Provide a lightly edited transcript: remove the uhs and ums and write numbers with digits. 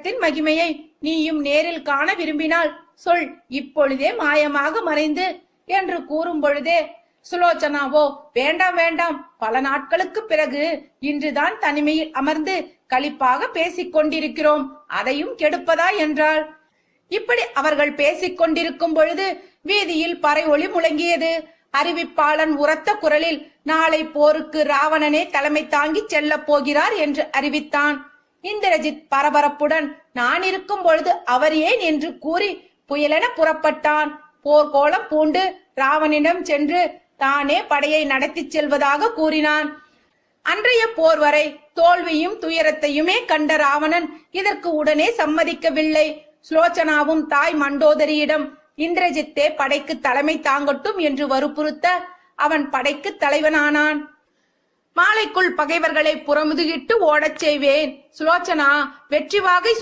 நகரத்தின் மகிமையை நீயும் நேரில் காண விரும்பினால் சொல், இப்பொழுதே மாயமாக மறைந்து என்று கூறும் பொழுதே சுலோச்சனாவோ, வேண்டாம் வேண்டாம், பல நாட்களுக்கு பிறகு இன்றுதான் தனிமையில் அமர்ந்து களிப்பாக பேசிக் கொண்டிருக்கிறோம், அதையும் கெடுப்பதா என்றாள். இப்படி அவர்கள் பேசிக் கொண்டிருக்கும் பொழுது வீதியில் பறை ஒலி முழங்கியது. அறிவிப்பாளன் உரத்த குரலில் நாளை போருக்கு ராவணனே தலைமை தாங்கி செல்ல போகிறார் என்று அறிவித்தான். இந்திரஜித் பரபரப்புடன் நான் இருக்கும் பொழுது அவர் ஏன் என்று கூறி புயலென புறப்பட்டான். போர்க்கோலம் பூண்டு ராவணனிடம் சென்று தானே படையை நடத்தி செல்வதாக கூறினான். அன்றைய போர் வரை தோல்வியும் துயரத்தையுமே கண்ட ராவணன் இதற்கு உடனே சம்மதிக்கவில்லை. சுலோச்சனாவும் தாய் மண்டோதரியிடம் இந்திரஜித்தே படைக்கு தலைமை தாங்கட்டும் என்று வற்புறுத்த அவன் படைக்கு தலைவனானான். மாலைக்குள் பகைவர்களை புறமுதுகிட்டு ஓடச் செய்வேன். சுலோச்சனா, வெற்றி வாகை